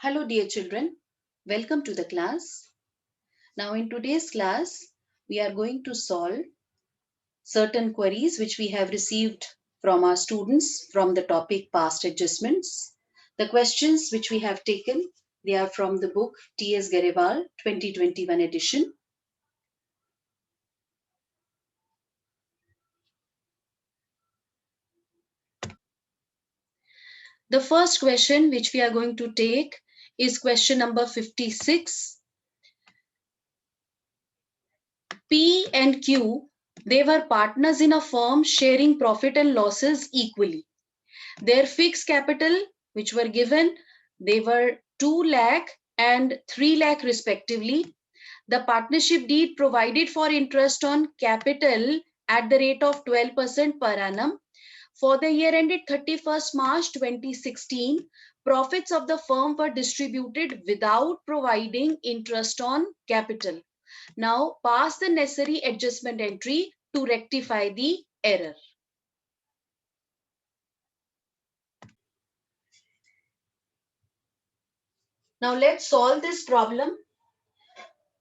Hello dear children, welcome to the class. Now in today's class, we are going to solve certain queries which we have received from our students from the topic past adjustments. The questions which we have taken, they are from the book T.S. Garewal 2021 edition. The first question which we are going to take is question number 56. P and Q, they were partners in a firm sharing profit and losses equally. Their fixed capital, which were given, they were 2 lakh and 3 lakh respectively. The partnership deed provided for interest on capital at the rate of 12% per annum. For the year ended 31st March 2016, profits of the firm were distributed without providing interest on capital. Now pass the necessary adjustment entry to rectify the error. Now let's solve this problem.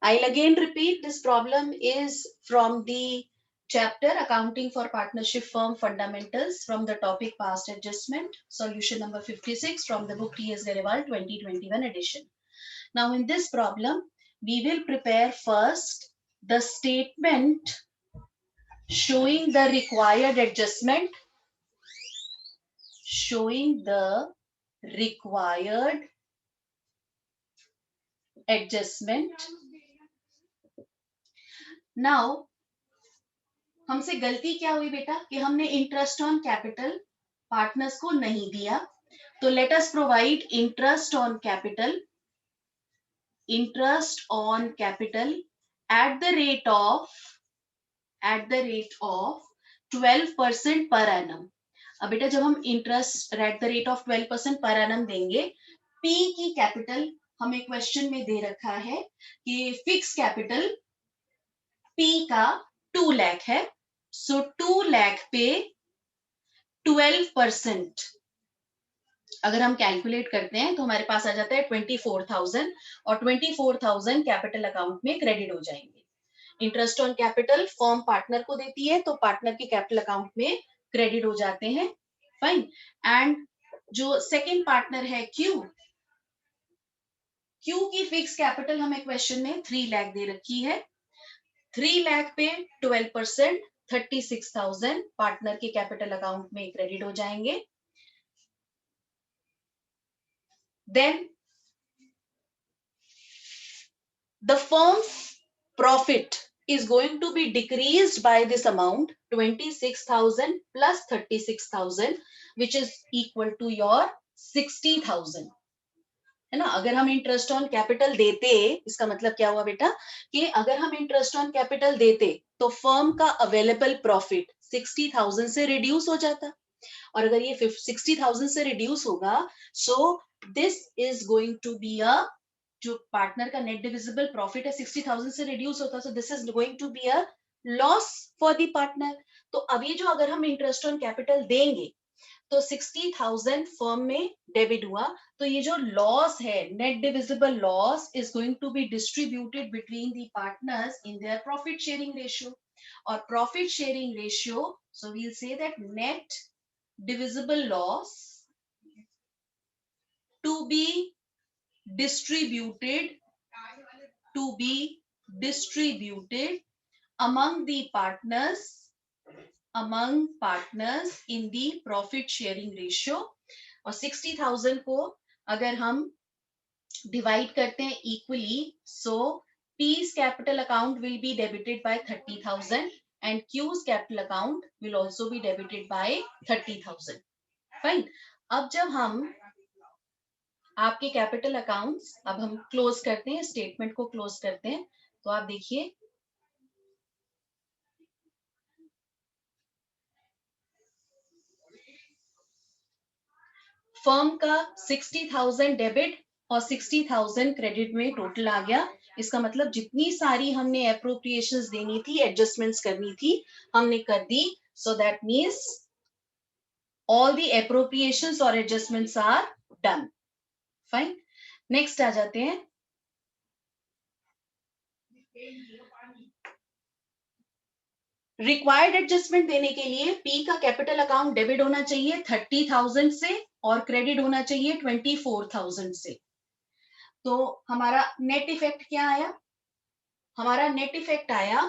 I'll again repeat, this problem is from the chapter Accounting for Partnership Firm Fundamentals from the topic Past Adjustment, solution number 56 from the book T.S. Garewal 2021 edition. Now in this problem, we will prepare first the statement showing the required adjustment, showing the required adjustment. Now हमसे गलती क्या हुई बेटा कि हमने interest on capital partners को नहीं दिया. तो let us provide interest on capital at the rate of 12% per annum. अब बेटा जब हम interest at the rate of 12% per annum देंगे, पी की कैपिटल हमें क्वेश्चन में दे रखा है कि फिक्स कैपिटल पी का 2 लाख है. सो 2 लाख पे 12% अगर हम कैलकुलेट करते हैं तो हमारे पास आ जाता है 24,000 और 24,000 कैपिटल अकाउंट में क्रेडिट हो जाएंगे. Interest on capital firm partner को देती है तो पार्टनर के कैपिटल अकाउंट में क्रेडिट हो जाते हैं. फाइन. एंड जो सेकंड पार्टनर है क्यू की फिक्स कैपिटल हमें क्वेश्चन में 3 लाख दे रखी है. 3 लाख पे 12% 36,000 पार्टनर के कैपिटल अकाउंट में क्रेडिट हो जाएंगे. Then the firm's profit is going to be decreased by this amount 26,000 plus 36,000 which is equal to your 60,000 है ना. अगर हम इंटरेस्ट ऑन कैपिटल देते, इसका मतलब क्या हुआ बेटा कि अगर हम इंटरेस्ट ऑन कैपिटल देते तो फर्म का अवेलेबल प्रॉफिट 60,000 से रिड्यूस हो जाता. और अगर ये 60,000 से रिड्यूस होगा, so this is going to be a, जो पार्टनर का नेट डिविजिबल प्रॉफिट है 60,000 से रिड्यूस होता, so this is going to be a loss for the partner. तो अभी जो अगर हम इंटरेस्ट ऑन कैपिटल देंगे तो 60,000 फर्म में डेबिट हुआ, तो ये जो लॉस है net divisible loss is going to be distributed between the partners in their profit sharing ratio. और profit sharing ratio, so we will say that net divisible loss to be distributed among partners in the profit sharing ratio. और 60,000 को अगर हम divide करते हैं equally, so P's capital account will be debited by 30,000 and Q's capital account will also be debited by 30,000. Fine. अब जब हम आपके कैपिटल अकाउंट्स, अब हम क्लोज करते हैं, स्टेटमेंट को क्लोज करते हैं, तो आप देखिए फर्म का 60,000 डेबिट और 60,000 क्रेडिट में टोटल आ गया. इसका मतलब जितनी सारी हमने एप्रोप्रिएशंस देनी थी, एडजस्टमेंट्स करनी थी, हमने कर दी. So that means all the appropriations or adjustments are done. Fine. Next आ जाते हैं, रिक्वायर्ड एडजस्टमेंट देने के लिए पी का कैपिटल अकाउंट डेबिट होना चाहिए 30,000 से और क्रेडिट होना चाहिए 24,000 से। तो हमारा नेट इफेक्ट क्या आया? हमारा नेट इफेक्ट आया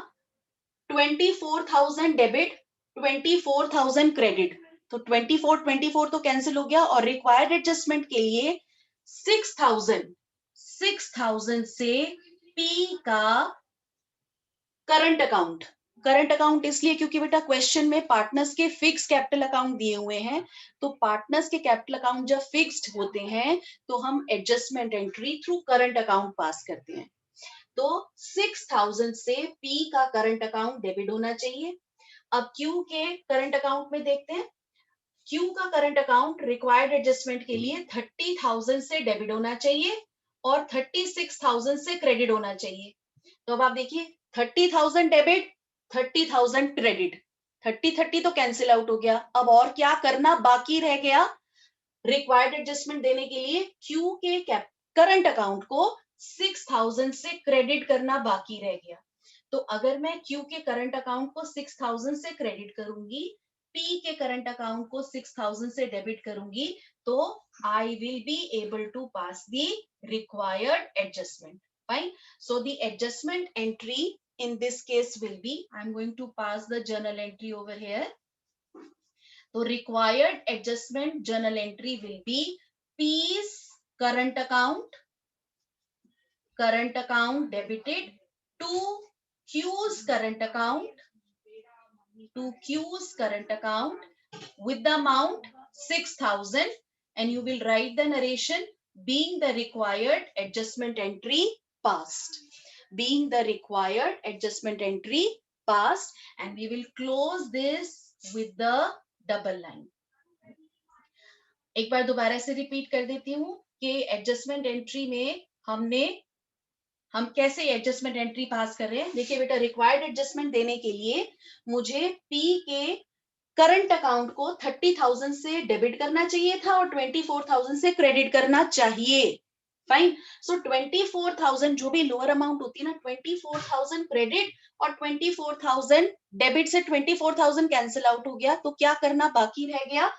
24,000 डेबिट 24,000 क्रेडिट। तो 24 तो कैंसिल हो गया और रिक्वायर्ड एडजस्टमेंट के लिए 6,000 से पी का करंट अकाउंट, करंट अकाउंट इसलिए क्योंकि बेटा क्वेश्चन में पार्टनर्स के फिक्स कैपिटल अकाउंट दिए हुए हैं, तो पार्टनर्स के कैपिटल अकाउंट जब फिक्स्ड होते हैं तो हम adjustment entry through current account pass करते हैं। तो 6,000 से पी का करंट अकाउंट डेबिट होना चाहिए। अब क्यू के करंट अकाउंट में देखते हैं, क्यू का करंट अकाउंट रिक्वायर्ड एडजस्टमेंट के लिए 30,000 से डेबिट होना चाहिए और 36,000 से क्रेडिट होना चाहिए। तो अब आप देखिए 30,000 डेबिट 30,000 क्रेडिट, 30 तो कैंसिल आउट हो गया। अब और क्या करना बाकी रह गया? रिक्वायर्ड एडजस्टमेंट देने के लिए क्यू के करंट अकाउंट को 6,000 से क्रेडिट करना बाकी रह गया। तो अगर मैं क्यू के करंट अकाउंट को 6,000 से क्रेडिट करूंगी, पी के करंट अकाउंट को 6,000 से डेबिट करूंगी, तो I will be able to pass the required adjustment. Fine. So the adjustment entry in this case will be, I'm going to pass the journal entry over here. So required adjustment journal entry will be P's current account debited to Q's current account with the amount 6,000, and you will write the narration being the required adjustment entry passed, being the required adjustment entry passed, and we will close this with the double line. एक बार दोबारा से repeat कर देती हूँ कि adjustment entry में हम कैसे एडजस्टमेंट एंट्री पास कर रहे हैं। देखिए बेटा, रिक्वायर्ड एडजस्टमेंट देने के लिए मुझे पी के करंट अकाउंट को 30,000 से डेबिट करना चाहिए था और 24,000 से क्रेडिट करना चाहिए। फाइन। सो 24,000 जो भी लोअर अमाउंट होती है ना, 24,000 क्रेडिट और 24,000 डेबिट से 24,000 कैंसिल आउट हो गया, तो क्या करना बाकी रह गया?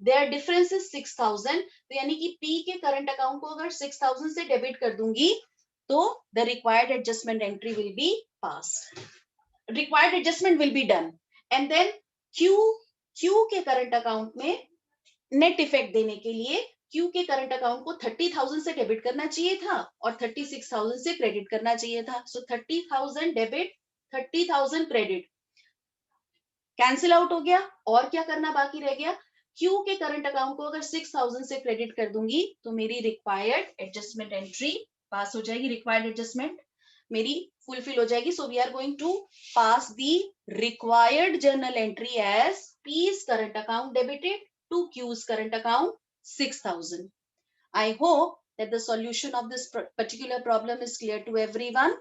There difference is 6,000। तो यानी कि पी के करंट अकाउंट को अगर 6,000 से डेबिट कर दूंगी तो the required adjustment entry will be passed, required adjustment will be done. And then Q के करंट अकाउंट में नेट इफेक्ट देने के लिए क्यू के करंट अकाउंट को 30,000 से डेबिट करना चाहिए था और 36,000 से क्रेडिट करना चाहिए था। सो 30,000 डेबिट 30,000 क्रेडिट कैंसिल आउट हो गया। और क्या करना बाकी रह गया? क्यू के करंट अकाउंट को अगर 6,000 से क्रेडिट कर दूंगी तो मेरी रिक्वायर्ड एडजस्टमेंट एंट्री पास हो जाएगी, रिक्वायर्ड एडजस्टमेंट मेरी फुलफिल हो जाएगी। So we are going to pass the required journal entry as P's current account debited to Q's current account 6,000. I hope that the solution of this particular problem is clear to everyone.